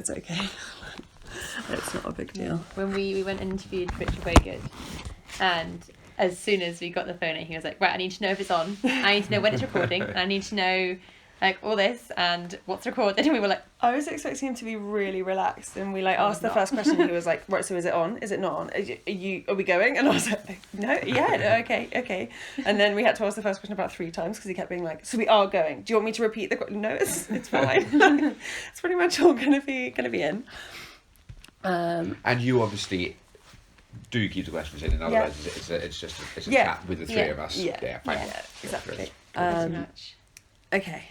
It's okay. It's not a big deal. When we went and interviewed Richard Bogard, and as soon as we got the phone, he was like, right, I need to know if it's on. I need to know when it's recording. And I need to know like all this and what's recorded. And we were like, I was expecting him to be really relaxed, and we asked the first question. He was like, right, so is it on? Is it not on? Are we going? And I was like, no, okay. And then we had to ask the first question about 3 times because he kept being like, so we are going. Do you want me to repeat the question? No, it's fine. It's pretty much all gonna be in. And you obviously do keep the questions in other words, it's just a chat with the three of us. Yeah, fine. Exactly. pretty much. Okay.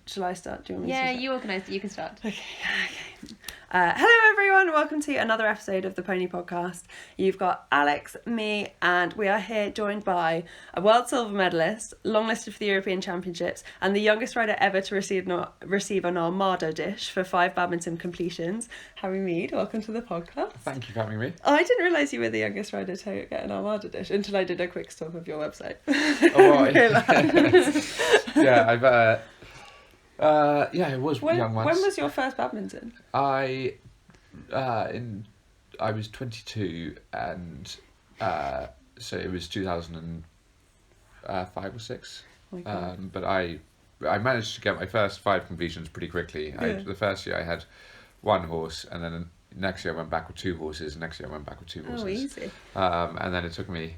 Shall I start? Do you want me to start? You organised it. You can start. Okay. Hello everyone, welcome to another episode of the Pony Podcast. You've got Alex, me, and we are here joined by a world silver medalist, longlisted for the European Championships, and the youngest rider ever to receive an Armada dish for 5 badminton completions. Harry Meade, welcome to the podcast. Thank you for having me. I didn't realise you were the youngest rider to get an Armada dish until I did a quick stalk of your website. It was young once. When was your first badminton? I was 22 and so it was 2005 or 6. Oh my God. But I managed to get my first 5 completions pretty quickly. The first year I had 1 horse, and then next year I went back with 2 horses, and next year I went back with 2 horses. Oh, easy. And then it took me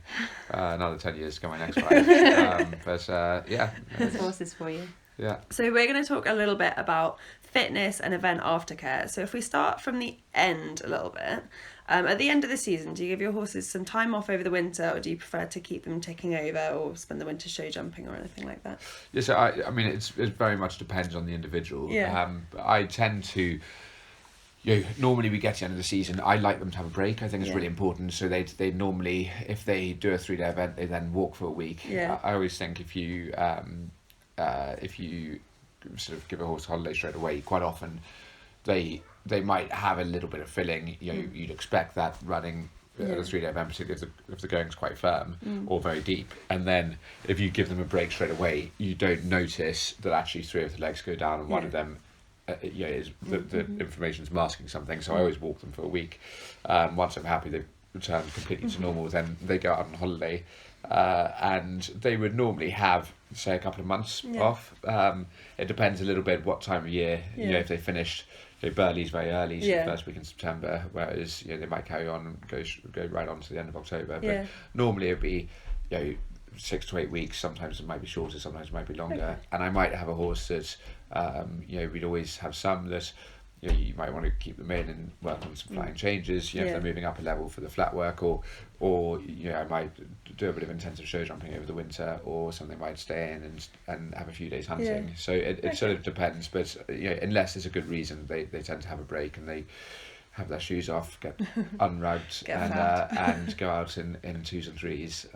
another 10 years to get my next 5. There's horses for you. Yeah. So we're going to talk a little bit about fitness and event aftercare. So if we start from the end a little bit, at the end of the season, do you give your horses some time off over the winter, or do you prefer to keep them ticking over or spend the winter show jumping or anything like that? Yeah, so I mean, it very much depends on the individual. Yeah. I tend to, normally we get to the end of the season, I like them to have a break. I think it's really important. So they normally, if they do a 3-day event, they then walk for a week. Yeah. I always think if you sort of give a horse a holiday straight away, quite often they might have a little bit of filling. You'd expect that running a 3-day event, particularly if the going's quite firm or very deep. And then if you give them a break straight away, you don't notice that actually 3 of the legs go down and one of them is the inflammation's masking something. So I always walk them for a week. Once I'm happy they've returned completely to normal, then they go out on holiday. And they would normally have, say, a couple of months off. It depends a little bit what time of year. If they finished Burley's very early, so the first week in September, whereas they might carry on and go right on to the end of October. But normally it'd be 6 to 8 weeks. Sometimes it might be shorter, sometimes it might be longer. Okay. And I might have a horse that we'd always have some that you might want to keep them in and work on some flying changes, if they're moving up a level for the flat work, or I might do a bit of intensive show jumping over the winter, or something might stay in and have a few days hunting. Yeah. So it sort of depends, but unless there's a good reason, they tend to have a break and they have their shoes off, get unrugged, and go out in 2s and 3s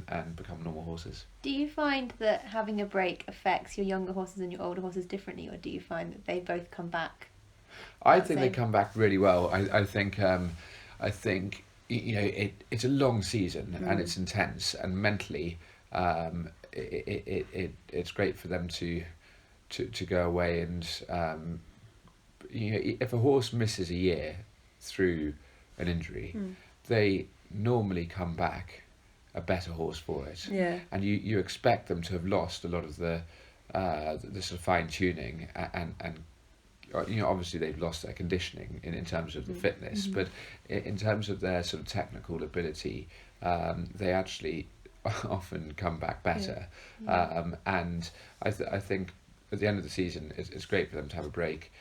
and become normal horses. Do you find that having a break affects your younger horses and your older horses differently, or do you find that they both come back? I think they come back really well. I think it's a long season and it's intense, and mentally it's great for them to go away and if a horse misses a year through an injury, they normally come back a better horse for it. Yeah. And you expect them to have lost a lot of the sort of fine tuning and obviously they've lost their conditioning in terms of the fitness, but in terms of their sort of technical ability, they actually often come back better. And I think at the end of the season, it's great for them to have a break.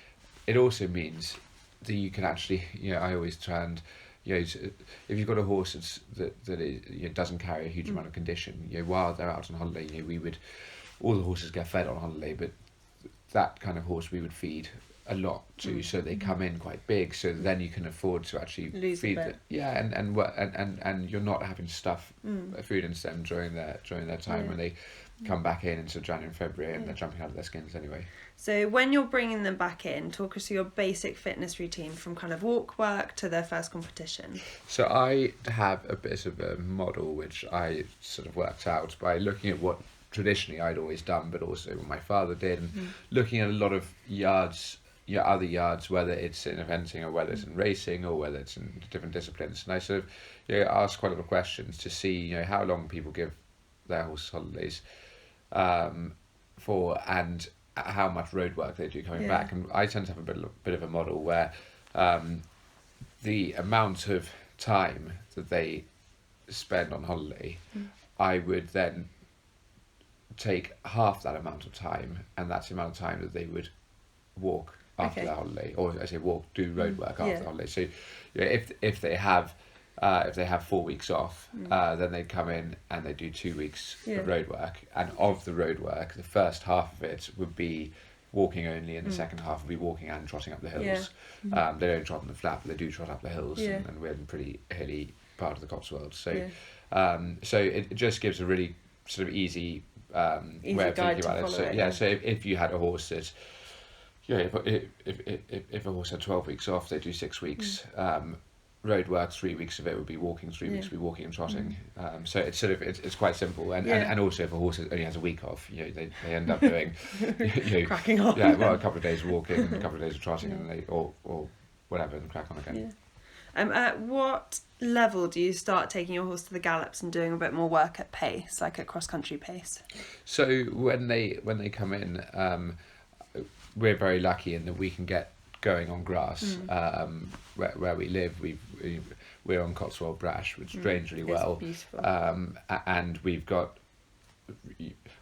It also means that you can actually, I always try and, if you've got a horse that doesn't carry a huge amount of condition, while they're out on holiday, all the horses get fed on holiday, but that kind of horse we would feed a lot to, so they come in quite big, so then you can afford to actually feed them. And you're not having to stuff food into them during their time when they come back in into January and February, and they're jumping out of their skins anyway. So when you're bringing them back in, talk us through your basic fitness routine from kind of walk work to their first competition. So I have a bit of a model which I sort of worked out by looking at what traditionally I'd always done, but also what my father did, and looking at a lot of yards other yards, whether it's in eventing or whether it's in racing or whether it's in different disciplines. And I sort of ask quite a lot of questions to see how long people give their horses holidays for, and how much road work they do coming back. And I tend to have a bit of a model where the amount of time that they spend on holiday, I would then take half that amount of time, and that's the amount of time that they would walk after their holiday, or I say do road work after the holiday. So if they have 4 weeks off, then they come in and they do 2 weeks of road work, and of the road work, the first half of it would be walking only, and the second half would be walking and trotting up the hills. They don't trot on the flat, but they do trot up the hills, and we're in a pretty hilly part of the Cotswolds. So so it just gives a really sort of easy way of thinking about it. So so if you had a horse that if a horse had 12 weeks off, they do 6 weeks road work. 3 weeks of it would be walking, 3 weeks would be walking and trotting. So it's sort of it's quite simple, and also if a horse only has a week off, they end up doing cracking on. a couple of days of walking and a couple of days of trotting, and they or whatever, and crack on again. At what level do you start taking your horse to the gallops and doing a bit more work at pace, like at cross country pace? So when they come in, we're very lucky in that we can get going on grass. Where we live, we're on Cotswold Brash, which drains really well. Beautiful. And we're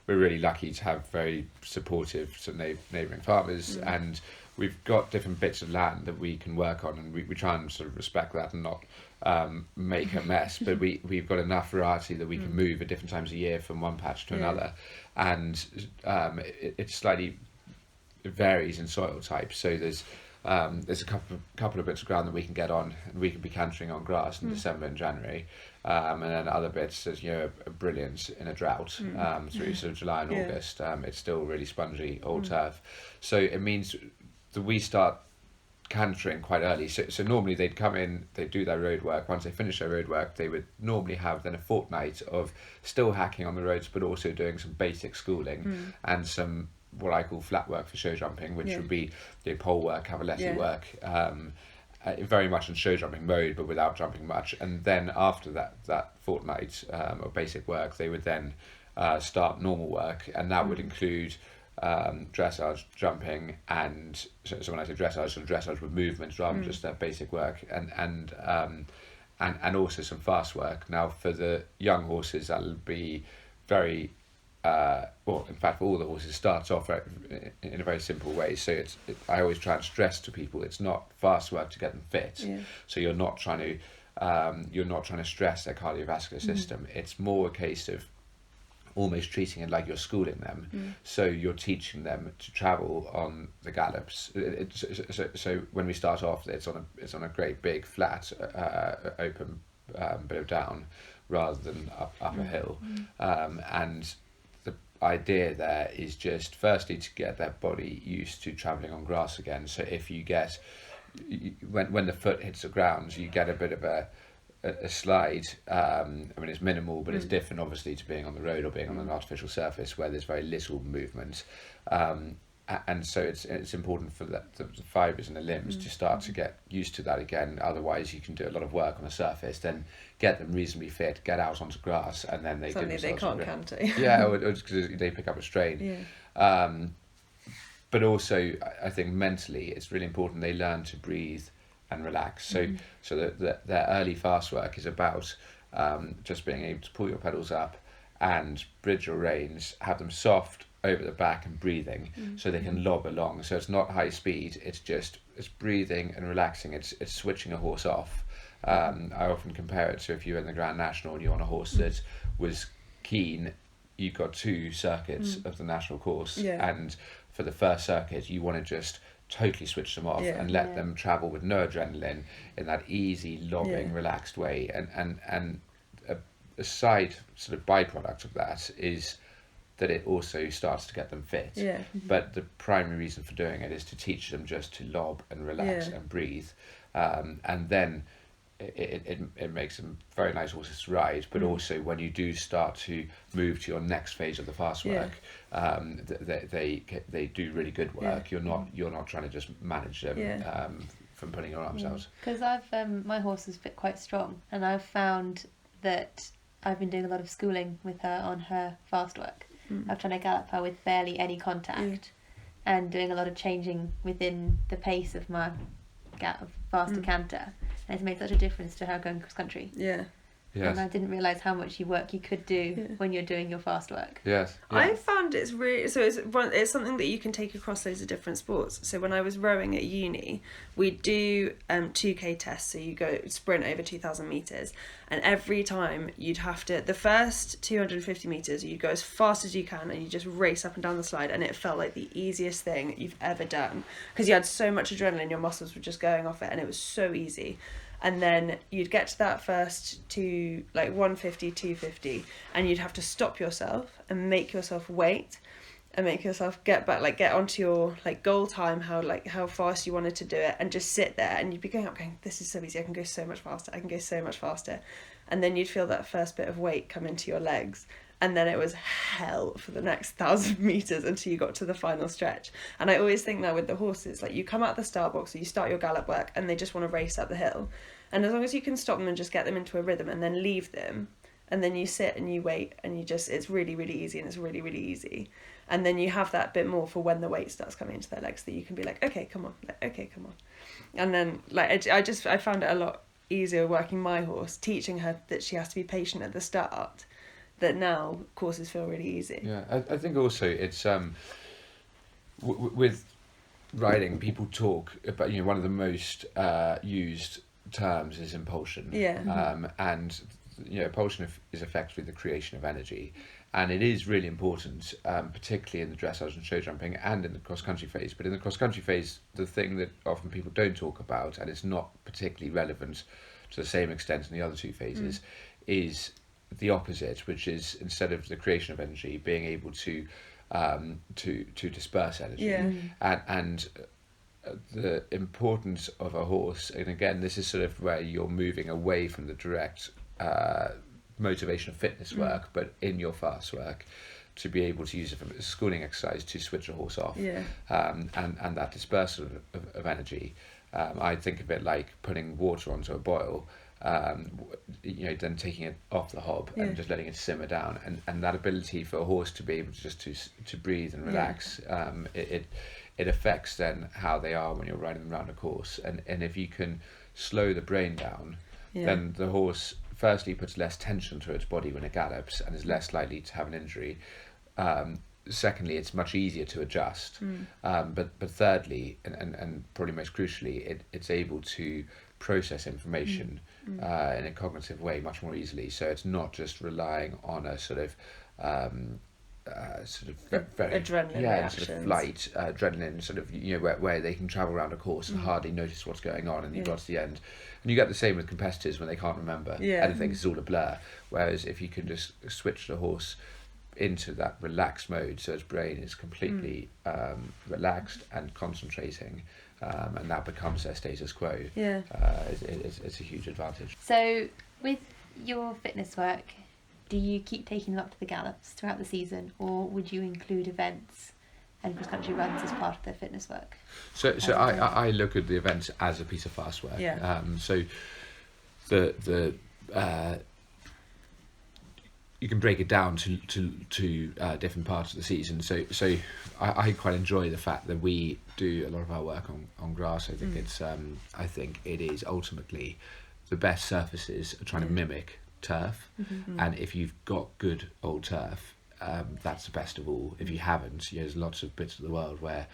really lucky to have very supportive sort of neighbouring farmers, and we've got different bits of land that we can work on, and we try and sort of respect that and not make a mess, but we've got enough variety that we can move at different times of year from one patch to another, and it slightly varies in soil type. So there's a couple of bits of ground that we can get on, and we can be cantering on grass in December and January, and then other bits there's a brilliance in a drought through sort of July and August. It's still really spongy old turf, so it means that we start cantering quite early. So normally they'd come in, they'd do their road work. Once they finish their road work, they would normally have then a fortnight of still hacking on the roads, but also doing some basic schooling and some what I call flat work for show jumping, which would be pole work, cavaletti work, very much in show jumping mode, but without jumping much. And then after that fortnight of basic work, they would then start normal work, and that would include dressage, jumping, and so when I say dressage, sort of dressage with movements rather than just their basic work, and also some fast work. Now for the young horses, that'll be very in fact for all the horses, starts off in a very simple way. So I always try and stress to people, it's not fast work to get them fit. So you're not trying to stress their cardiovascular system. It's more a case of almost treating it like you're schooling them. So you're teaching them to travel on the gallops. So when we start off, it's on a great big flat open bit of down rather than up a hill, and the idea there is just firstly to get their body used to travelling on grass again. So if you get when the foot hits the ground, you get a bit of a slide. I mean, it's minimal, but it's different obviously to being on the road or being on an artificial surface where there's very little movement, and so it's important for the fibres in the limbs to start to get used to that again. Otherwise you can do a lot of work on a surface, then get them reasonably fit, get out onto grass, and then they can't canter. or just because they pick up a strain. But also I think mentally it's really important they learn to breathe and relax. So that their early fast work is about just being able to pull your pedals up and bridge your reins, have them soft over the back and breathing, so they can lob along. So it's not high speed, it's breathing and relaxing. It's switching a horse off. I often compare it to if you're in the Grand National and you're on a horse that was keen, you've got 2 circuits of the national course, and for the first circuit you want to just totally switch them off and let them travel with no adrenaline in that easy lobbing relaxed way, and a side sort of byproduct of that is that it also starts to get them fit. But the primary reason for doing it is to teach them just to lob and relax and breathe, and then it makes them very nice horses to ride, but also when you do start to move to your next phase of the fast work, they do really good work. You're not trying to just manage them from putting your arms out. Because my horse is quite strong, and I've found that I've been doing a lot of schooling with her on her fast work. I'm trying to gallop her with barely any contact, and doing a lot of changing within the pace of my faster canter, and it's made such a difference to her going cross country. Yeah. Yes. And I didn't realise how much work you could do when you're doing your fast work. Yes. Yeah. I found it's really it's something that you can take across loads of different sports. So when I was rowing at uni, we do 2K tests. So you go sprint over 2,000 meters, and every time you'd have to, the first 250 meters, you go as fast as you can, and you just race up and down the slide, and it felt like the easiest thing you've ever done because you had so much adrenaline, your muscles were just going off it, and it was so easy. And then you'd get to that first to like 150, 250, and you'd have to stop yourself and make yourself wait and make yourself get back, like get onto your like goal time, how fast you wanted to do it, and just sit there, and you'd be going, this is so easy, I can go so much faster. And then you'd feel that first bit of weight come into your legs, and then it was hell for the next 1,000 meters until you got to the final stretch. And I always think that with the horses, like you come out the start box, or you start your gallop work, and they just want to race up the hill. And as long as you can stop them and just get them into a rhythm and then leave them, and then you sit and you wait, and it's really, really easy, and it's really, really easy. And then you have that bit more for when the weight starts coming into their legs, that you can be like, okay, come on. And then like I found it a lot easier working my horse, teaching her that she has to be patient at the start, that now courses feel really easy. Yeah, I think also it's with riding, people talk about, one of the most used terms is impulsion. And impulsion is effectively the creation of energy, and it is really important, particularly in the dressage and show jumping and in the cross country phase. But in the cross country phase, the thing that often people don't talk about, and it's not particularly relevant to the same extent in the other two phases, is the opposite, which is, instead of the creation of energy, being able to disperse energy. And the importance of a horse, and again, this is sort of where you're moving away from the direct motivation of fitness work, but in your fast work, to be able to use it as a schooling exercise to switch a horse off, and that dispersal of energy. I think of it like putting water onto a boil, then taking it off the hob and just letting it simmer down, and that ability for a horse to be able to just to breathe and relax, it affects then how they are when you're riding them around a course, and if you can slow the brain down, then the horse firstly puts less tension to its body when it gallops and is less likely to have an injury. Secondly, it's much easier to adjust, but thirdly, and probably most crucially, it's able to process information in a cognitive way much more easily. So it's not just relying on a sort of very adrenaline reactions. Sort of flight adrenaline, sort of where they can travel around a course and hardly notice what's going on, and you got to the end, and you get the same with competitors when they can't remember anything. It's all a blur. Whereas if you can just switch the horse into that relaxed mode, so its brain is completely relaxed and concentrating, and that becomes their status quo. It's a huge advantage. So with your fitness work, do you keep taking them up to the gallops throughout the season, or would you include events and cross country runs as part of their fitness work? So I look at the events as a piece of fast work. So the you can break it down to different parts of the season. So I quite enjoy the fact that we do a lot of our work on grass. I think it is ultimately the best surfaces are trying to mimic turf, and if you've got good old turf, that's the best of all. If you haven't, there's lots of bits of the world where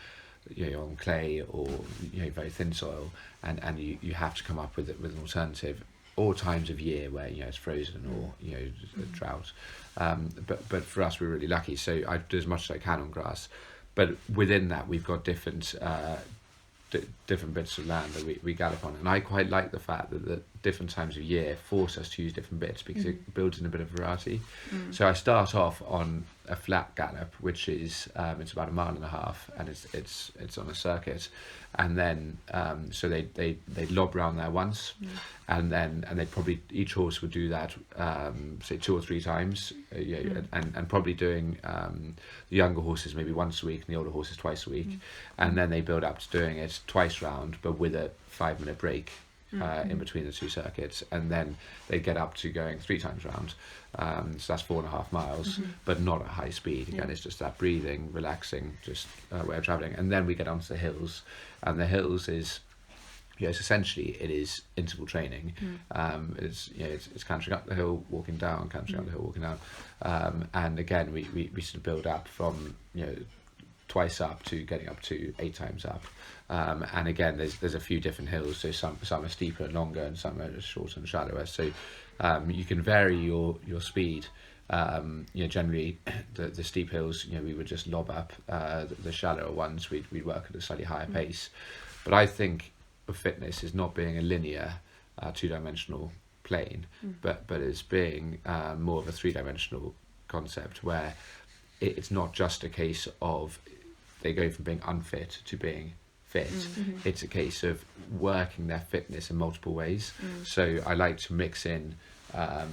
you're on clay or very thin soil, and you have to come up with an alternative, or times of year where it's frozen or a drought. But for us, we're really lucky. So I do as much as I can on grass, but within that, we've got different bits of land that we gallop on, and I quite like the fact that the different times of year force us to use different bits, because it builds in a bit of variety. So I start off on a flat gallop, which is it's about 1.5 miles, and it's on a circuit, and then so they lob round there once, and they probably, each horse would do that say 2 or 3 times, and probably doing the younger horses maybe once a week and the older horses twice a week, and then they build up to doing it twice round, but with a 5-minute break in between the 2 circuits, and then they get up to going 3 times round. So that's 4.5 miles, but not at high speed. Again, it's just that breathing, relaxing, just way of travelling. And then we get onto the hills, and the hills is, it's essentially, it is interval training. It's cantering up the hill, walking down, cantering up the hill, walking down. And again, we sort of build up from twice up to getting up to 8 times up. And again, there's a few different hills, so some are steeper and longer, and some are shorter and shallower. So you can vary your speed. Generally the steep hills, we would just lob up. The shallower ones, we'd work at a slightly higher pace. But I think of fitness as not being a linear, 2-dimensional plane, but as being more of a 3-dimensional concept, where it's not just a case of they go from being unfit to being fit. It's a case of working their fitness in multiple ways. So I like to mix in a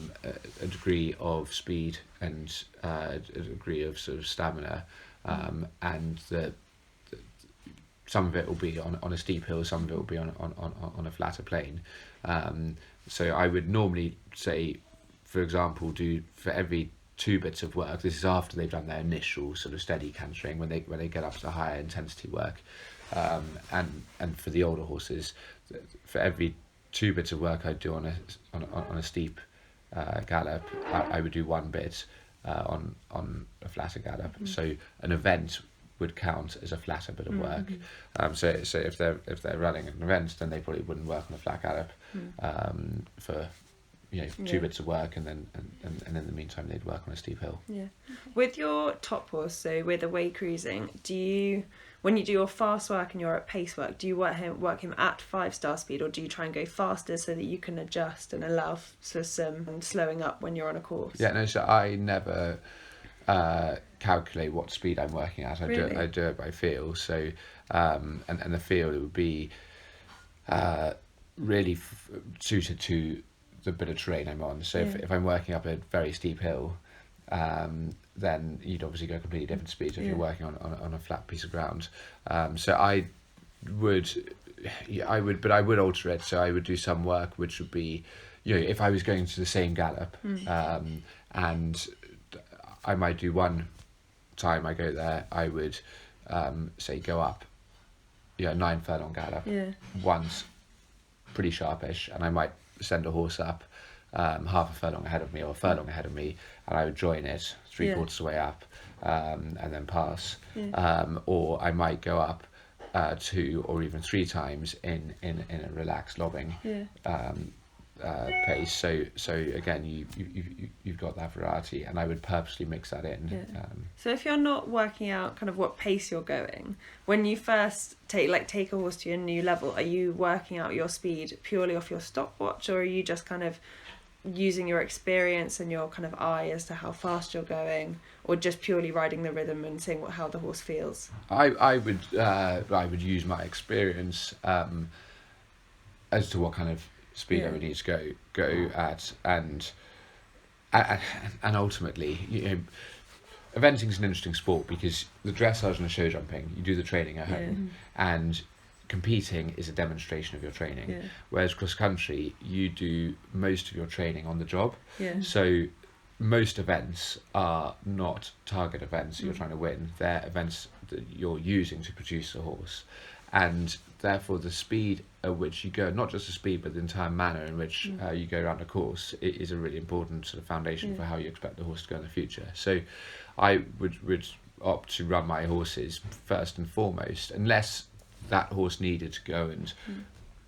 degree of speed and a degree of sort of stamina, and some of it will be on a steep hill, some of it will be on a flatter plane. So I would normally say, for example, do for every 2 bits of work, this is after they've done their initial sort of steady cantering, when they get up to the higher intensity work, and for the older horses, for every 2 bits of work I'd do on a steep gallop, I would do 1 bit on a flatter gallop. So an event would count as a flatter bit of work. So if they're running an event, then they probably wouldn't work on a flat gallop for 2 bits of work, and then in the meantime they'd work on a steep hill. With your top horse, so with away cruising, when you do your fast work and you're at pace work, do you work him at 5-star speed, or do you try and go faster so that you can adjust and allow for some slowing up when you're on a course? So I never calculate what speed I'm working at. I do it by feel. So and the feel, it would be really suited to the bit of terrain I'm on. So if I'm working up a very steep hill, then you'd obviously go a completely different speed if you're working on a flat piece of ground. So I would alter it. So I would do some work which would be, if I was going to the same gallop, and I might do one time I go there, I would say go up 9 furlong gallop once, pretty sharpish, and I might send a horse up half a furlong ahead of me or a furlong ahead of me, and I would join it 3/4 of the way up, and then pass. Or I might go up 2 or even 3 times in a relaxed lobbing pace. So again, you've got that variety, and I would purposely mix that in. So if you're not working out kind of what pace you're going, when you first take a horse to your new level, are you working out your speed purely off your stopwatch, or are you just kind of using your experience and your kind of eye as to how fast you're going, or just purely riding the rhythm and seeing how the horse feels? I would use my experience as to what kind of speed I would need to go at, and ultimately, eventing is an interesting sport because the dressage and the show jumping, you do the training at home, and competing is a demonstration of your training. Whereas cross country, you do most of your training on the job. So most events are not target events that you're trying to win. They're events that you're using to produce a horse, and therefore the speed at which you go, not just the speed but the entire manner in which you go around a course, it is a really important sort of foundation for how you expect the horse to go in the future. So I would opt to run my horses first and foremost, unless that horse needed to go and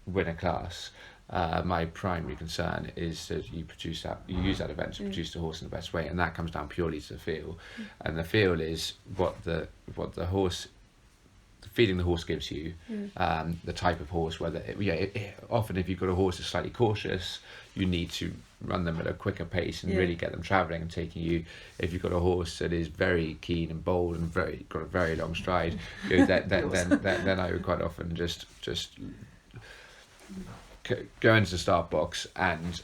win a class. My primary concern is that you use that event to produce the horse in the best way, and that comes down purely to the feel. And the feel is what the horse feeding the horse gives you, the type of horse, whether often if you've got a horse that's slightly cautious, you need to run them at a quicker pace and really get them travelling and taking you. If you've got a horse that is very keen and bold and got a very long stride, then I would quite often just go into the start box, and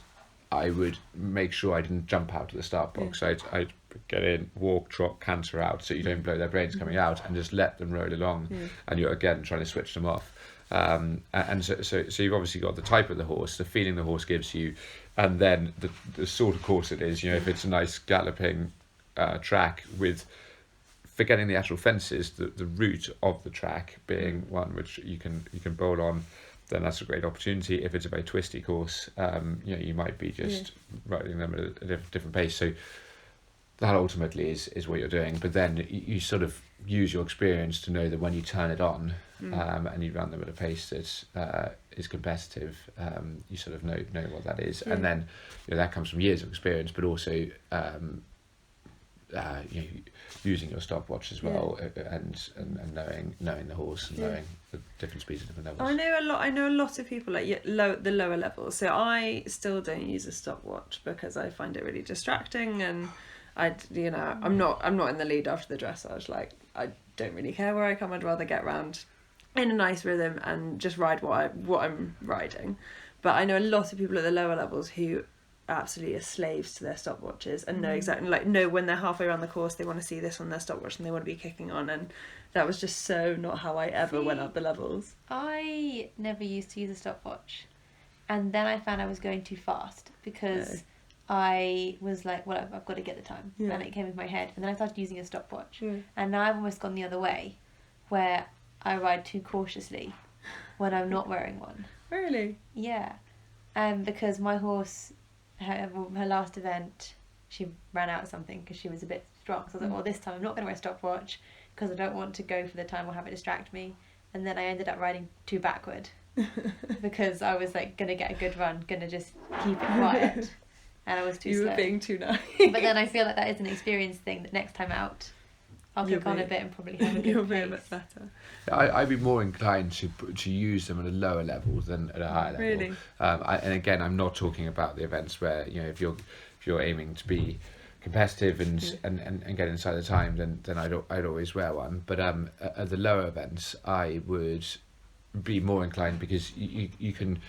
I would make sure I didn't jump out of the start box. I'd get in, walk, trot, canter out, so you don't blow their brains coming out, and just let them roll along. And you're again trying to switch them off. And so you've obviously got the type of the horse, the feeling the horse gives you, and then the sort of course it is. If it's a nice galloping track with, forgetting the actual fences, the route of the track being one which you can bowl on, then that's a great opportunity. If it's a very twisty course, you might be just riding them at a different pace. So that ultimately is what you're doing. But then you sort of use your experience to know that when you turn it on, and you run them at a pace that is competitive, you sort of know what that is. And then that comes from years of experience, but also using your stopwatch as well, and knowing the horse and knowing the different speeds at different levels. I know a lot of people the lower levels. So I still don't use a stopwatch because I find it really distracting, and I'm not in the lead after the dressage. Like, I don't really care where I come. I'd rather get round in a nice rhythm and just ride what I'm riding. But I know a lot of people at the lower levels who absolutely are slaves to their stopwatches and know exactly, know when they're halfway around the course they want to see this on their stopwatch and they want to be kicking on, and that was just so not how I ever went up the levels. I never used to use a stopwatch, and then I found I was going too fast because I was like, well, I've got to get the time, and it came into my head, and then I started using a stopwatch, and now I've almost gone the other way, where I ride too cautiously when I'm not wearing one. Really? Yeah, because my horse, her last event, she ran out of something because she was a bit strong. So I was like, well, this time I'm not going to wear a stopwatch because I don't want to go for the time or have it distract me. And then I ended up riding too backward because I was like going to get a good run, going to just keep it quiet. And I was too slow. You were being too nice. But then I feel like that is an experience thing that next time out, I'll kick on a bit and probably have a good You'll pace. be a bit better. I'd be more inclined to use them at a lower level than at a higher level. Really? And again, I'm not talking about the events where if you're aiming to be competitive and get inside the time, then I'd always wear one. But at the lower events, I would be more inclined, because you can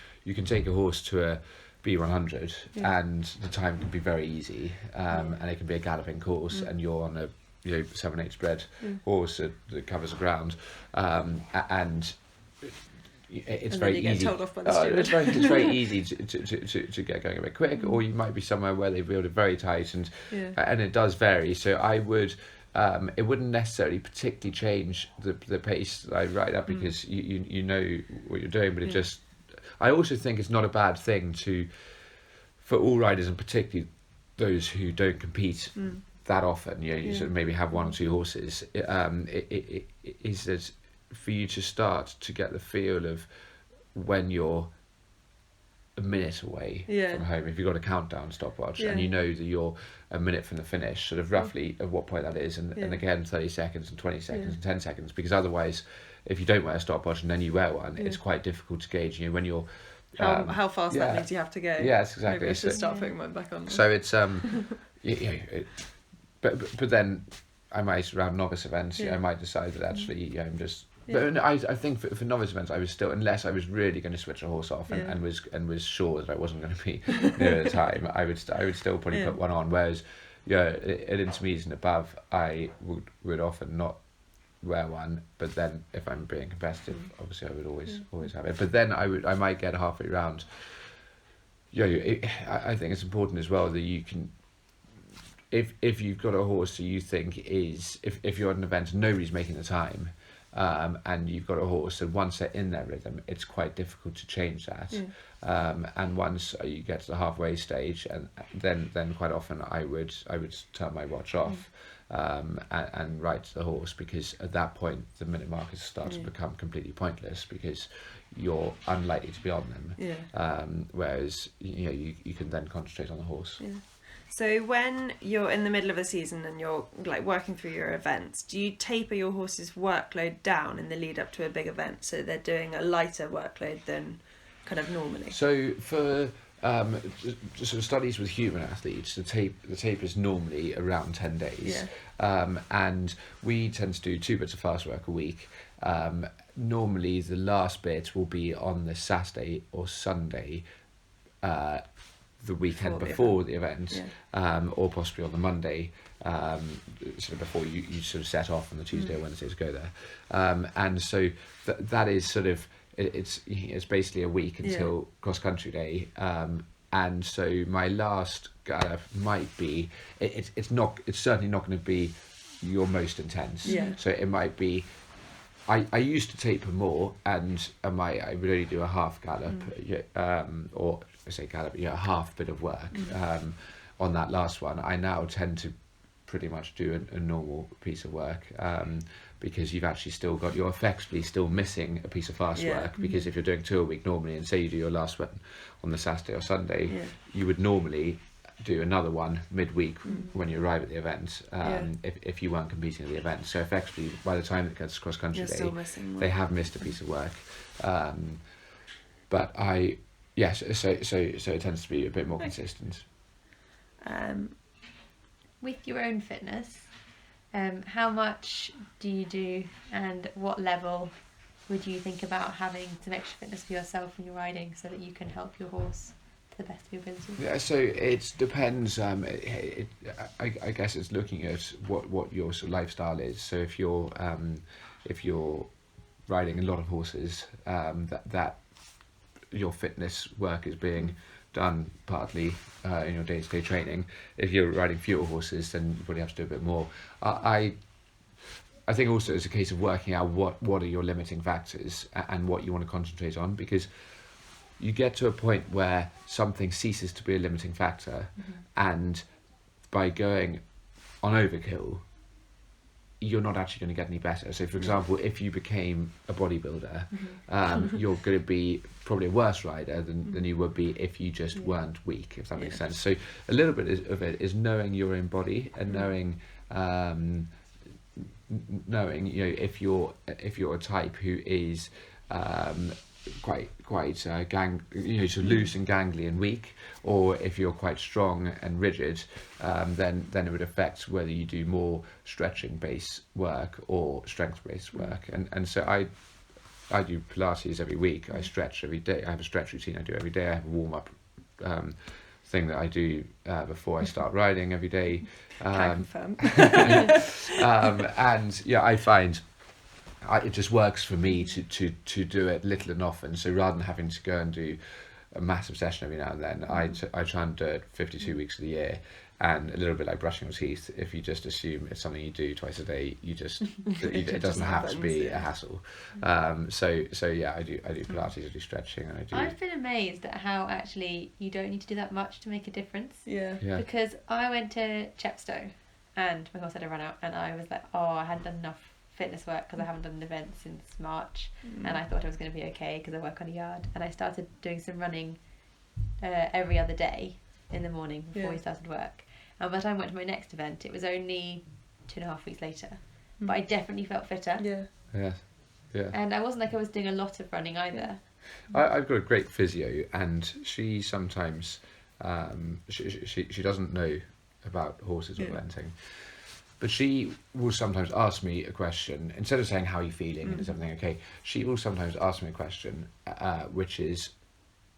take a horse to a B100 and the time can be very easy, and it can be a galloping course, and you're on a 7/8 spread horse that covers the ground, and it's very easy. Get told off by the steward. It's very easy to get going a bit quick, or you might be somewhere where they've wheeled it very tight, and it does vary. So I would. It wouldn't necessarily particularly change the pace that I ride up, because you know what you're doing, but it just. I also think it's not a bad thing for all riders, and particularly those who don't compete that often. You sort of maybe have one or two horses. It is that for you to start to get the feel of when you're a minute away from home. If you've got a countdown stopwatch and you know that you're a minute from the finish, sort of roughly at what point that is, and again 30 seconds and 20 seconds and 10 seconds, because otherwise, if you don't wear a stopwatch and then you wear one, it's quite difficult to gauge. When you're how fast that means you have to go. Yes, exactly. Maybe I should start putting mine back on. So it's but then I might, around novice events, I might decide that actually I'm just. But I think for novice events, I was still, unless I was really going to switch a horse off and was sure that I wasn't going to be near the time, I would still probably put one on. Whereas at intermediate and above, I would often not wear one. But then if I'm being competitive, obviously I would always have it. But then I might get halfway round. I think it's important as well that you can. If you've got a horse that you think is, if you're at an event and nobody's making the time, and you've got a horse that once they're in their rhythm, it's quite difficult to change that. And once you get to the halfway stage, and then quite often I would turn my watch off and ride to the horse, because at that point the minute markers start to become completely pointless, because you're unlikely to be on them. Whereas you can then concentrate on the horse. So when you're in the middle of a season and you're like working through your events, do you taper your horse's workload down in the lead up to a big event so they're doing a lighter workload than kind of normally? So for sort of studies with human athletes, the tape is normally around 10 days. And we tend to do 2 bits of fast work a week. Normally the last bit will be on the Saturday or Sunday, the weekend before the event, or possibly on the Monday, sort of before you sort of set off on the Tuesday or Wednesday to go there. And so that is sort of, it's basically a week until cross country day. And so my last gallop might be, it's certainly not going to be your most intense. So it might be, I used to taper more, and I would only do a half gallop, or I say gallop, a half bit of work on that last one. I now tend to pretty much do a normal piece of work, because you're effectively still missing a piece of fast work, because if you're doing 2 a week normally, and say you do your last one on the Saturday or Sunday, you would normally do another one midweek when you arrive at the event, if you weren't competing at the event. So effectively, by the time it gets to cross country day, they have missed a piece of work. But so it tends to be a bit more consistent. With your own fitness, how much do you do, and what level would you think about having some extra fitness for yourself when you're riding so that you can help your horse to the best of your ability? Yeah, so it depends. I guess it's looking at what your sort of lifestyle is. So if you're riding a lot of horses, that your fitness work is being done partly in your day-to-day training. If you're riding fewer horses, then you probably have to do a bit more. I think also it's a case of working out what are your limiting factors and what you want to concentrate on, because you get to a point where something ceases to be a limiting factor, and by going on overkill, you're not actually going to get any better. So, for example, if you became a bodybuilder, you're going to be probably a worse rider than you would be if you just weren't weak, if that makes sense. So, a little bit of it is knowing your own body and knowing, if you're a type who is quite sort of loose and gangly and weak, or if you're quite strong and rigid, then it would affect whether you do more stretching based work or strength based work. And so I do Pilates every week. I stretch every day. I have a stretch routine I do every day. I have a warm up thing that I do before I start riding every day. Can confirm. And I find it just works for me to do it little and often. So rather than having to go and do a massive session every now and then, I try and do it 52 weeks of the year. And a little bit like brushing your teeth, if you just assume it's something you do twice a day, it doesn't have to be a hassle. So I do Pilates, I do stretching, and I've been amazed at how actually you don't need to do that much to make a difference. Yeah. Because I went to Chepstow and my horse had a run out, and I was like, I hadn't done enough fitness work because I haven't done an event since March, and I thought I was going to be okay because I work on a yard, and I started doing some running every other day in the morning before we started work. And by the time I went to my next event, it was only 2.5 weeks later, but I definitely felt fitter. Yeah. And I wasn't like I was doing a lot of running either. I've got a great physio, and she sometimes she doesn't know about horses or eventing, but she will sometimes ask me a question. Instead of saying, how are you feeling, and is everything okay, she will sometimes ask me a question, which is,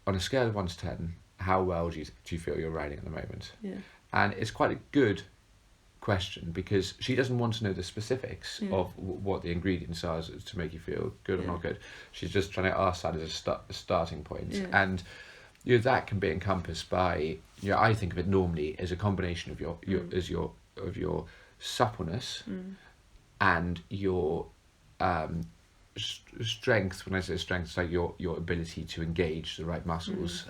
on a scale of 1 to 10, how well do you feel you're riding at the moment? And it's quite a good question, because she doesn't want to know the specifics of what the ingredients are to make you feel good or not good. She's just trying to ask that as a starting point. And that can be encompassed by, I think of it normally as a combination of your suppleness and your strength. When I say strength, it's like your ability to engage the right muscles,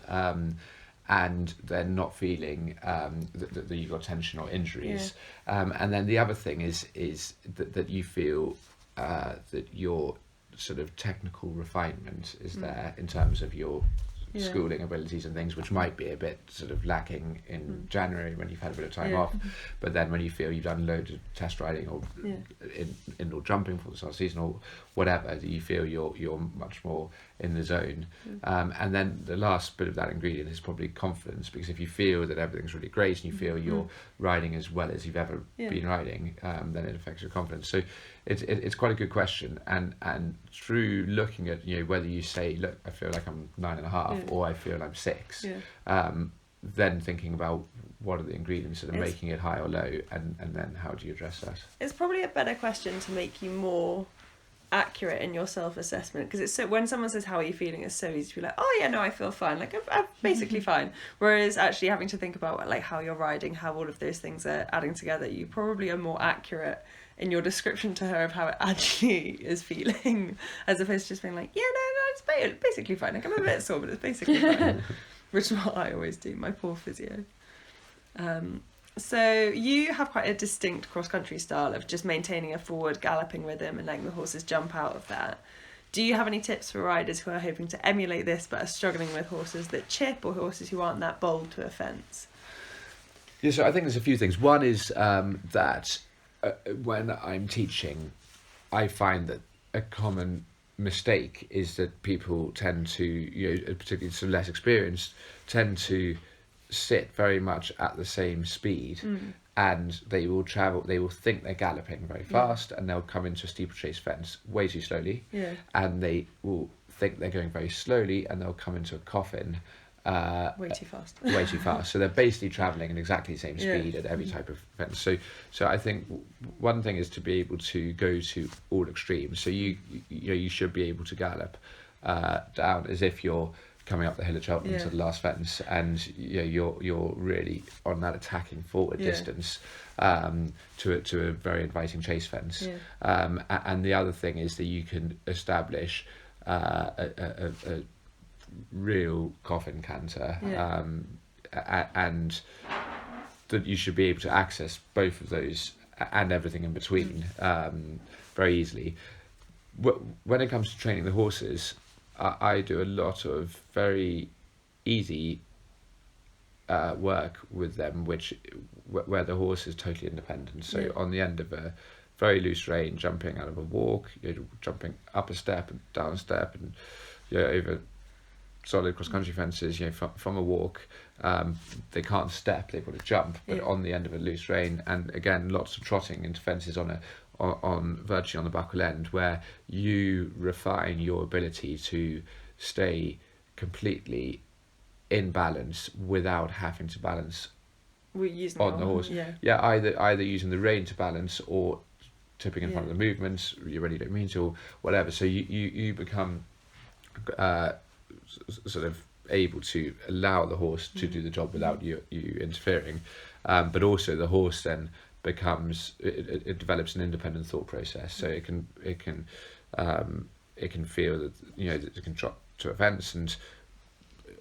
and then not feeling that you've got tension or injuries. And then the other thing is that you feel that your sort of technical refinement is there in terms of your schooling abilities and things, which might be a bit sort of lacking in January when you've had a bit of time off. But then when you feel you've done loads of test riding or indoor jumping for the start of the season or whatever, you feel you're much more in the zone. And then the last bit of that ingredient is probably confidence, because if you feel that everything's really great and you feel you're riding as well as you've ever been riding, then it affects your confidence. So it's quite a good question, and through looking at whether you say, look, I feel like I'm 9.5 or I feel I'm 6, then thinking about what are the ingredients that are making it high or low, and then how do you address that? It's probably a better question to make you more accurate in your self-assessment, because it's so, when someone says how are you feeling, it's so easy to be like, oh yeah, no, I feel fine, like I'm basically fine, whereas actually having to think about like how you're riding, how all of those things are adding together, you probably are more accurate in your description to her of how it actually is feeling, as opposed to just being like, yeah, no, it's basically fine, like I'm a bit sore but it's basically fine, which is what I always do, my poor physio. So you have quite a distinct cross-country style of just maintaining a forward galloping rhythm and letting the horses jump out of that. Do you have any tips for riders who are hoping to emulate this but are struggling with horses that chip, or horses who aren't that bold to a fence? Yeah, so I think there's a few things. One is that when I'm teaching, I find that a common mistake is that people tend to, particularly some less experienced, tend to sit very much at the same speed, and they will think they're galloping very fast, and they'll come into a steeplechase fence way too slowly, and they will think they're going very slowly, and they'll come into a coffin way too fast. way too fast. So they're basically travelling at exactly the same speed at every type of fence. So I think one thing is to be able to go to all extremes. So you should be able to gallop down as if you're coming up the hill of Cheltenham to the last fence, and you're really on that attacking forward distance to a very inviting chase fence. And the other thing is that you can establish a real coffin canter, and that you should be able to access both of those and everything in between very easily. When it comes to training the horses, I do a lot of very easy work with them, where the horse is totally independent. So on the end of a very loose rein, jumping out of a walk, jumping up a step and down a step, and over solid cross-country fences, from a walk, they can't step, they've got to jump, but on the end of a loose rein, and again lots of trotting into fences on virtually on the buckle end, where you refine your ability to stay completely in balance without having to balance on the horse. Either using the rein to balance, or tipping in front of the movements you really don't mean to, or whatever. So you become sort of able to allow the horse to do the job without you interfering, but also the horse then it develops an independent thought process, so it can feel that that it can trot to a fence, and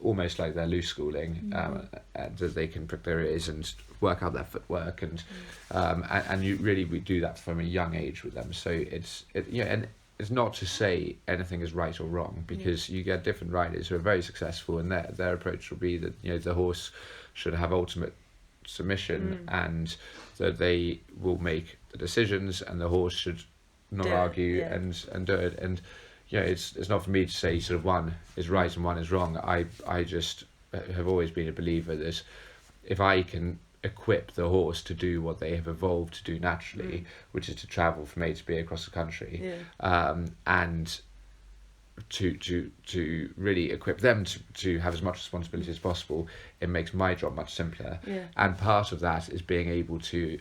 almost like they're loose schooling, and that they can prick their ears and work out their footwork, and we do that from a young age with them. So and it's not to say anything is right or wrong, because you get different riders who are very successful, and their approach will be that the horse should have ultimate submission, and that they will make the decisions, and the horse should not argue and do it. And it's not for me to say sort of one is right and one is wrong. I just have always been a believer that if I can equip the horse to do what they have evolved to do naturally, which is to travel from A to B across the country, and to really equip them to have as much responsibility as possible, it makes my job much simpler. And part of that is being able to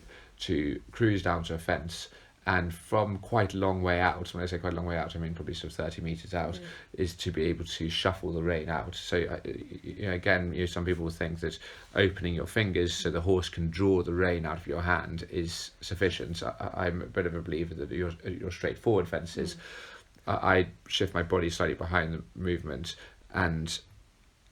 cruise down to a fence, and from quite a long way out, when I say quite a long way out, I mean probably sort of 30 metres out, is to be able to shuffle the rein out. So again, some people will think that opening your fingers so the horse can draw the rein out of your hand is sufficient. I'm a bit of a believer that your straightforward fences, I shift my body slightly behind the movement, and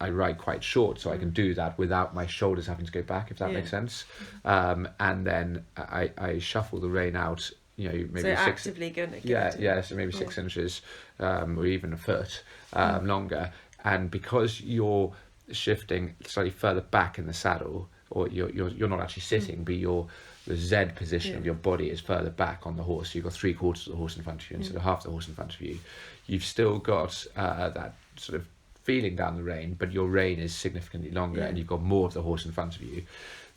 I ride quite short, so I can do that without my shoulders having to go back, if that makes sense. And then I shuffle the rein out, maybe so 6 actively going to so maybe 6 inches, or even a foot longer, and because you're shifting slightly further back in the saddle, or you're not actually sitting, but the Z position of your body is further back on the horse. So you've got 3/4 of the horse in front of you instead of half the horse in front of you. You've still got that sort of feeling down the rein, but your rein is significantly longer, and you've got more of the horse in front of you.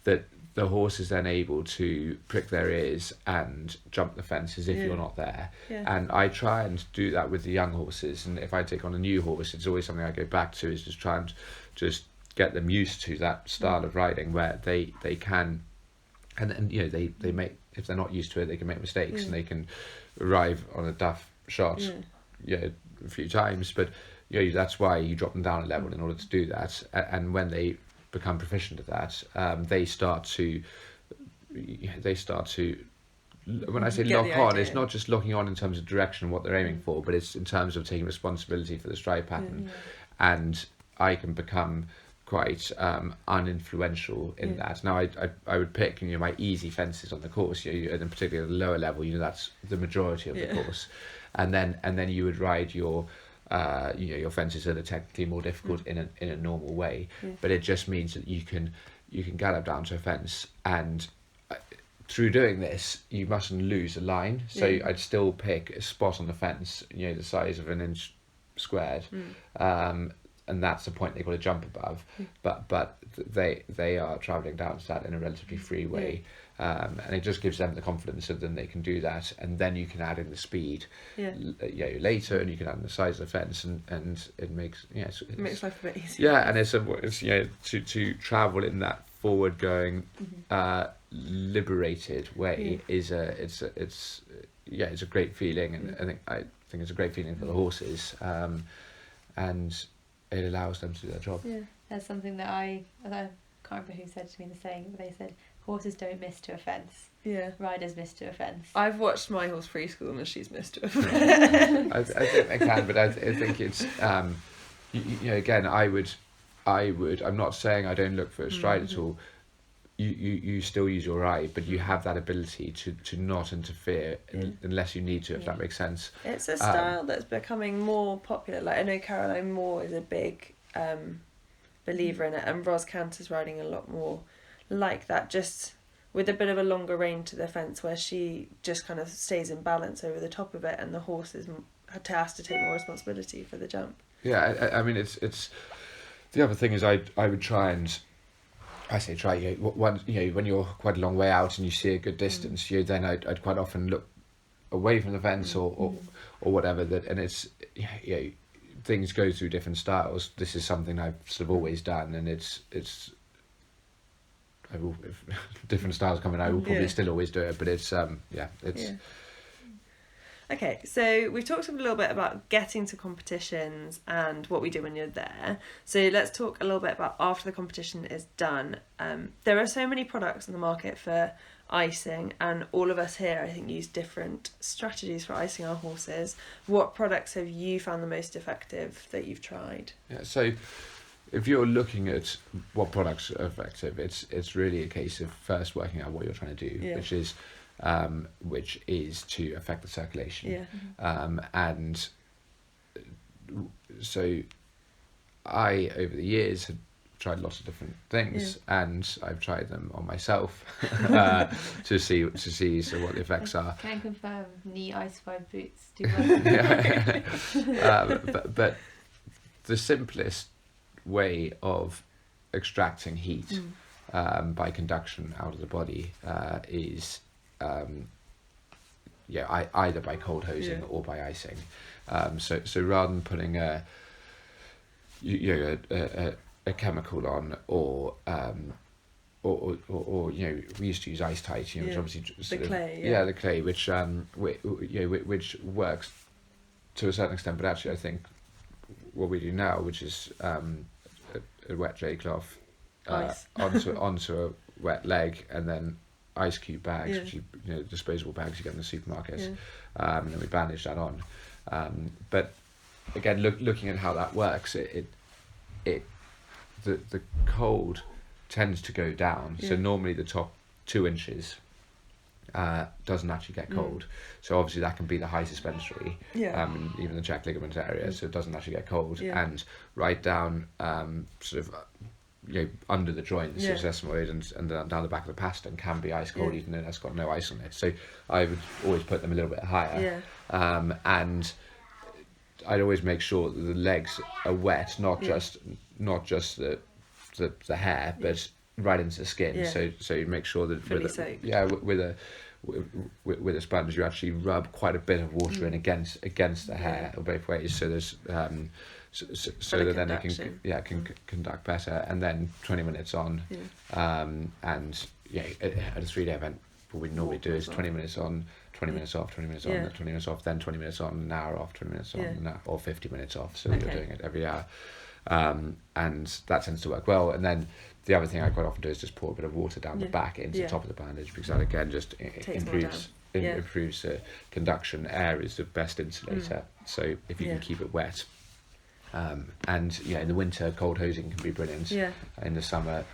That the horse is then able to prick their ears and jump the fence as if you're not there. And I try and do that with the young horses, and if I take on a new horse, it's always something I go back to, is just try and just get them used to that style of riding where they can, and you know, they make, if they're not used to it, they can make mistakes, and they can arrive on a duff shot a few times, but you know, that's why you drop them down a level in order to do that. And when they become proficient at that, they start to, when I say lock on, it's not just locking on in terms of direction and what they're aiming for, but it's in terms of taking responsibility for the stride pattern. And I can become quite uninfluential in that. Now I would pick, you know, my easy fences on the course, you know, and particularly at the lower level, you know, that's the majority of the course, and then you would ride your you know, your fences that are technically more difficult in a normal way, but it just means that you can gallop down to a fence, and through doing this you mustn't lose a line. So I'd still pick a spot on the fence, you know, the size of an inch squared, and that's the point they've got to jump above, but they are travelling down to that in a relatively free way. And it just gives them the confidence that then they can do that, and then you can add in the speed later, and you can add in the size of the fence, and it makes it makes life a bit easier. And it's you know, to travel in that forward going liberated way is it's a great feeling, and I think it's a great feeling for the horses, and it allows them to do their job. There's something that I can't remember who said to me the saying, but they said horses don't miss to a fence. Riders miss to a fence. I've watched my horse preschool and she's missed to a fence. I think they can, but I think it's you know, again, I'm not saying I don't look for a stride at all. You still use your eye, but you have that ability to not interfere unless you need to, if that makes sense. It's a style that's becoming more popular. Like, I know Caroline Moore is a big believer in it, and Ros Cantor's riding a lot more like that, just with a bit of a longer rein to the fence, where she just kind of stays in balance over the top of it, and the horse has to take more responsibility for the jump. I mean, it's the other thing is I would try and, I say try, you know, when you're quite a long way out and you see a good distance, you know, then I'd quite often look away from the fence or whatever, that, and it's, you know, things go through different styles. This is something I've sort of always done, and it's if different styles come in, I will probably still always do it, but it's Okay, so we've talked a little bit about getting to competitions and what we do when you're there. So let's talk a little bit about after the competition is done. There are so many products on the market for icing, and all of us here, I think, use different strategies for icing our horses. What products have you found the most effective that you've tried? So if you're looking at what products are effective, it's really a case of first working out what you're trying to do, which is to affect the circulation. And so I, over the years, had tried lots of different things, and I've tried them on myself to see what the effects are. Can confirm knee ice 5 boots do well. But the simplest way of extracting heat by conduction out of the body is either by cold hosing or by icing. So rather than putting a chemical on, or you know, we used to use ice tight, you know, which obviously the clay, which which works to a certain extent, but actually I think what we do now, which is a wet J cloth onto a wet leg, and then ice cube bags, which you know, disposable bags you get in the supermarkets, and then we bandage that on. But again, looking at how that works, the cold tends to go down. So normally the top 2 inches doesn't actually get cold. So obviously that can be the high suspensory, Yeah. even the check ligament area, so it doesn't actually get cold. Yeah. And right down sort of under the joints, Yeah. the sesamoid and down the back of the pastern can be ice cold, Yeah. even though that's got no ice on it. So I would always put them a little bit higher. Yeah. And I'd always make sure that the legs are wet, not just the hair, but right into the skin. Yeah. So you make sure that Fully soaked. with a sponge you actually rub quite a bit of water in against the hair both ways. So there's so the that then it conduction. can conduct better. And then 20 minutes on, and at a 3-day event, what we normally do is 20 minutes on, 20 minutes off, 20 minutes on, 20 minutes off, then 20 minutes on, an hour off, 20 minutes on, an hour, or 50 minutes off. So you're doing it every hour. And that tends to work well. And then the other thing I quite often do is just pour a bit of water down the back into the top of the bandage, because that again just improves conduction. Air is the best insulator, so if you can keep it wet. And in the winter, cold hosing can be brilliant. In the summer,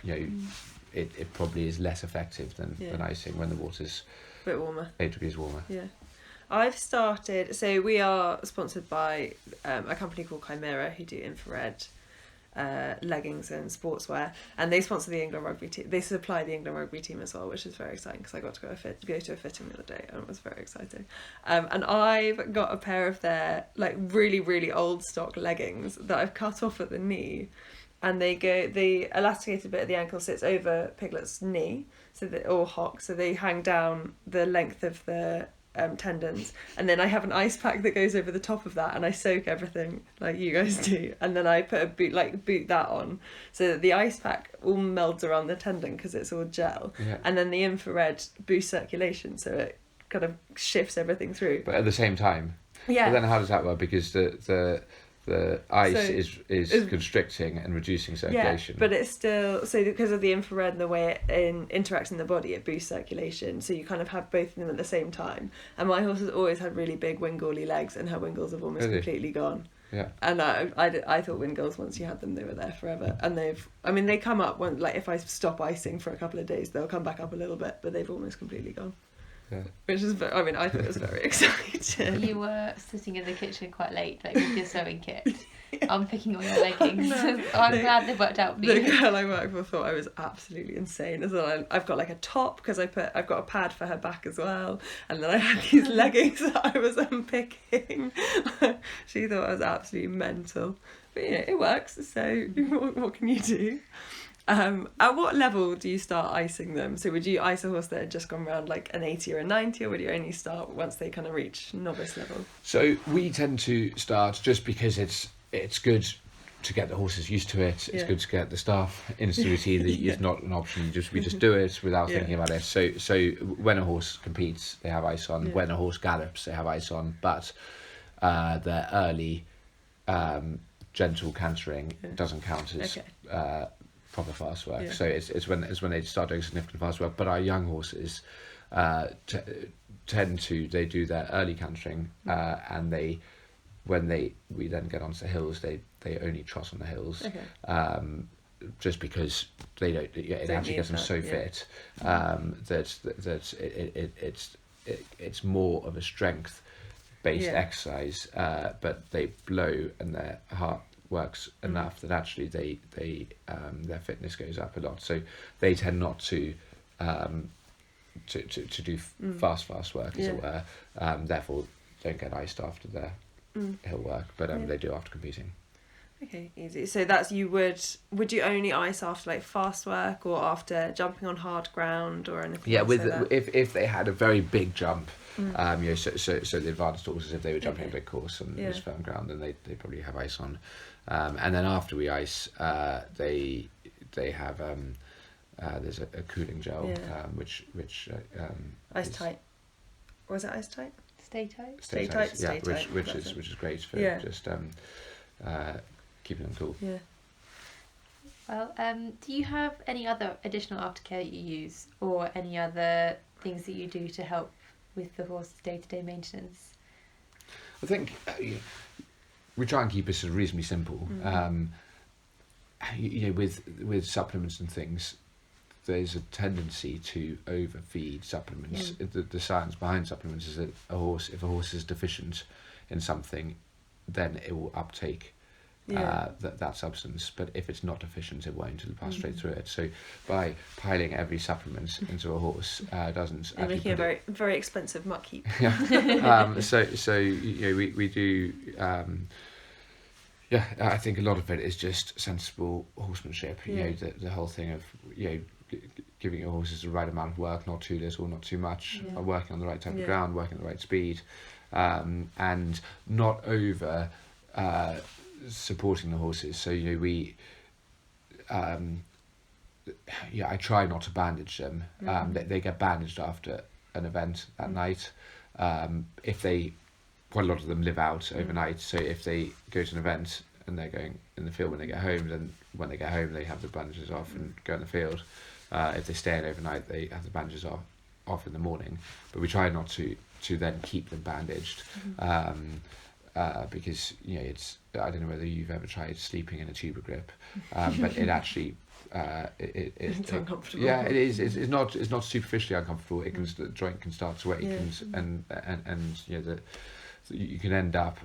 it probably is less effective than icing when the water's A bit warmer. 8 degrees warmer. Yeah. I've started, so we are sponsored by a company called Chimera, who do infrared leggings and sportswear, and they sponsor the England rugby team. They supply the England rugby team as well, which is very exciting, because I got to go to a fitting the other day, and it was very exciting. And I've got a pair of their really, really old stock leggings that I've cut off at the knee, and the elasticated bit at the ankle sits over Piglet's knee, or hock, so they hang down the length of the tendons, and then I have an ice pack that goes over the top of that, and I soak everything like you guys do, and then I put a boot that on, so that the ice pack all melds around the tendon because it's all gel, and then the infrared boosts circulation, so it kind of shifts everything through. But at the same time, but then how does that work? Because the ice is constricting and reducing circulation. Yeah, but it's still, so because of the infrared and the way it interacts in the body, it boosts circulation, so you kind of have both of them at the same time. And my horse has always had really big wingally legs, and her wingles have almost completely gone. Yeah. And I thought wingles, once you had them, they were there forever. And they come up when, if I stop icing for a couple of days, they'll come back up a little bit, but they've almost completely gone. Yeah. Which is, I thought it was very exciting. You were sitting in the kitchen quite late, with your sewing kit, unpicking all your leggings. No. I'm glad they worked out for you. The girl I work for thought I was absolutely insane. As well, I've got a top, because I've got a pad for her back as well, and then I had these leggings that I was unpicking. She thought I was absolutely mental, but it works. So what can you do? At what level do you start icing them? So would you ice a horse that had just gone around an 80 or a 90, or would you only start once they kind of reach novice level? So we tend to start just because it's good to get the horses used to it. It's good to get the staff into the routine. It's not an option. We just do it without thinking about it. So when a horse competes, they have ice on. When a horse gallops, they have ice on. But their early gentle cantering doesn't count as proper fast work. So it's when they start doing significant fast work. But our young horses tend to, they do their early cantering, and we then get onto the hills, they only trot on the hills, just because they don't it actually gets them so fit that it's more of a strength based exercise, but they blow and their heart works enough that actually they their fitness goes up a lot, so they tend not to do fast work, as it were, therefore don't get iced after their hill work, but they do after competing. Okay, easy. So that's, would you only ice after fast work, or after jumping on hard ground or anything? Yeah, like if they had a very big jump, so the advanced horses, if they were jumping a big course on this firm ground, then they probably have ice on, and then after we ice, they have there's a cooling gel, which ice tight. Was it ice tight? Stay tight. Stay tight. Which is great for just keeping them cool. Yeah. Well, do you have any other additional aftercare you use, or any other things that you do to help with the horse's day-to-day maintenance? I think we try and keep it sort of reasonably simple. With supplements and things, there's a tendency to overfeed supplements. The science behind supplements is that if a horse is deficient in something, then it will uptake that substance. But if it's not deficient, it won't. It'll pass straight through it. So by piling every supplement into a horse doesn't You're actually making a very, very expensive muck heap. So we do. I think a lot of it is just sensible horsemanship. The whole thing of giving your horses the right amount of work, not too little, not too much, working on the right type of ground, working at the right speed, and not over supporting the horses. So I try not to bandage them. They get bandaged after an event at night. Quite a lot of them live out overnight, so if they go to an event and they're going in the field when they get home, then when they get home they have the bandages off and go in the field. If they stay in overnight, they have the bandages off in the morning. But we try not to then keep them bandaged, because it's, I don't know whether you've ever tried sleeping in a tuber grip, but it actually it's uncomfortable. Yeah, it is. It's not superficially uncomfortable. It can the joint can start to ache, and you can end up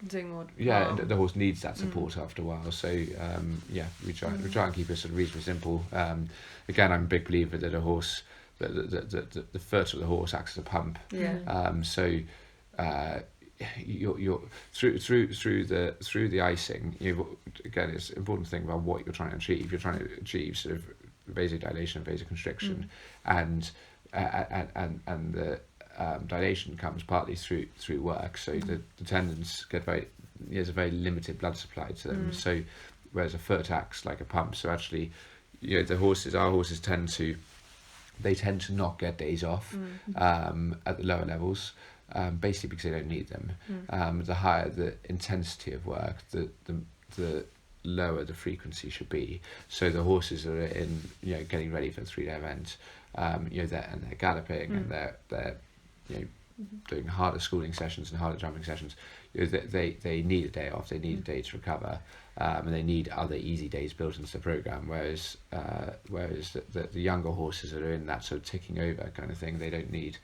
doing more. And the horse needs that support after a while. So we try and keep it sort of reasonably simple. Again, I'm a big believer that a horse, the foot of the horse acts as a pump. So you're through the icing. Again, it's important to think about what you're trying to achieve. You're trying to achieve sort of vasodilation and vasoconstriction, and the dilation comes partly through work. So the tendons get there's a very limited blood supply to them. So whereas a foot acts like a pump. So actually, our horses tend to not get days off at the lower levels. Basically because they don't need them. The higher the intensity of work, the lower the frequency should be. So the horses are in, getting ready for a 3-day event, they're galloping and they're doing harder schooling sessions and harder jumping sessions. They need a day off. They need a day to recover, and they need other easy days built into the program. Whereas the younger horses that are in that sort of ticking over kind of thing, they don't need.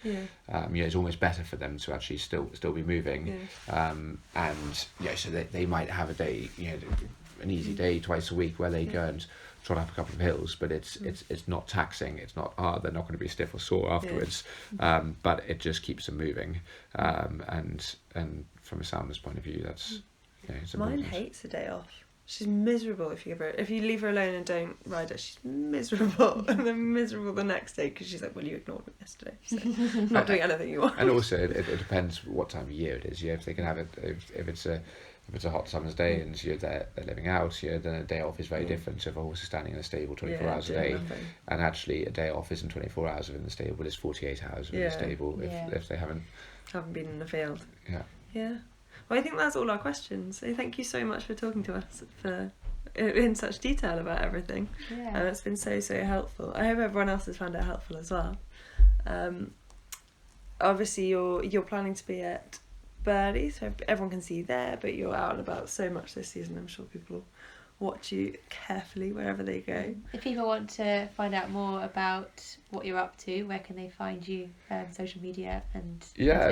It's almost better for them to actually still be moving. So they might have a day, an easy day twice a week where they go and trot up a couple of hills, but it's not taxing. It's not they're not going to be stiff or sore afterwards. But it just keeps them moving. And from a soundness point of view, that's it's Mine important. hates a day off. She's miserable if you leave her alone and don't ride her. She's miserable, and then miserable the next day because she's like, "Well, you ignored me yesterday, so I'm not doing anything you want." And also, it depends what time of year it is. If they can have it, if it's a hot summer's day and they're living out, then a day off is very different. So if a horse is standing in a stable 24 hours a day, and actually a day off isn't 24 hours in the stable, it's 48 hours in the stable if they haven't been in the field. Yeah. Well, I think that's all our questions. So thank you so much for talking to us in such detail about everything. It's been so helpful. I hope everyone else has found it helpful as well. Obviously you're planning to be at Birdie, so everyone can see you there, but you're out and about so much this season. I'm sure people watch you carefully wherever they go. If people want to find out more about what you're up to, where can they find you? Social media and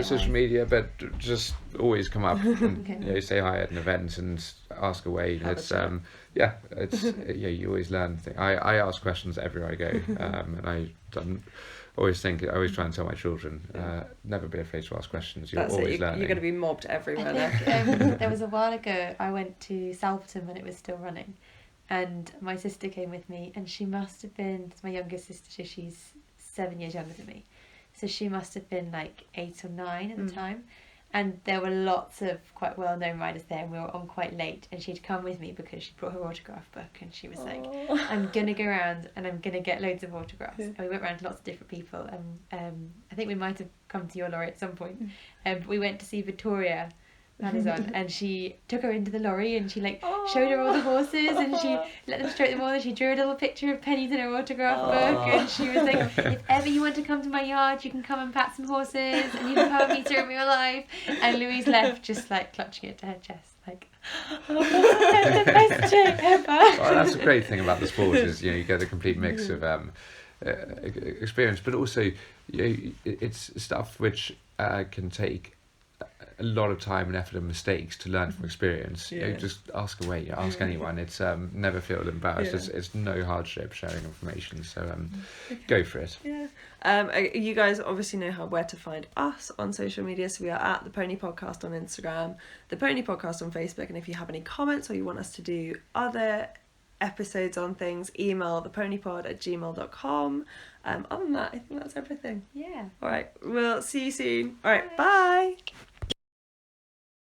social media, but just always come up and say hi at an event and ask away. You always learn things. I ask questions everywhere I go, and I always try and tell my children, never be afraid to ask questions. You're always learning. You're going to be mobbed everywhere. I think there was a while ago I went to Salverton when it was still running, and my sister came with me, and she must have been, it's my youngest sister, so she's 7 years younger than me, so she must have been like 8 or 9 at the time. And there were lots of quite well-known riders there, and we were on quite late, and she'd come with me because she brought her autograph book, and she was like, I'm going to go around and I'm going to get loads of autographs. And we went around to lots of different people, and I think we might have come to your lorry at some point. But we went to see Victoria Madison, and she took her into the lorry, and she showed her all the horses, and she let them stroke them all, and she drew a little picture of Penny's in her autograph book, and she was like, if ever you want to come to my yard, you can come and pat some horses, and you can come and meet her in real life. And Louise left just clutching it to her chest, the best joke ever. that's a great thing about the sport is you get a complete mix of experience, but also it's stuff which can take a lot of time and effort and mistakes to learn from experience. Just ask away, ask anyone. It's never feel embarrassed. It's no hardship sharing information, so go for it. You guys obviously know where to find us on social media, so we are at the Pony Podcast on Instagram, the Pony Podcast on Facebook, and if you have any comments or you want us to do other episodes on things, email theponypod@gmail.com. Other than that, I think that's everything. Yeah. All right, we'll see you soon. All right, bye.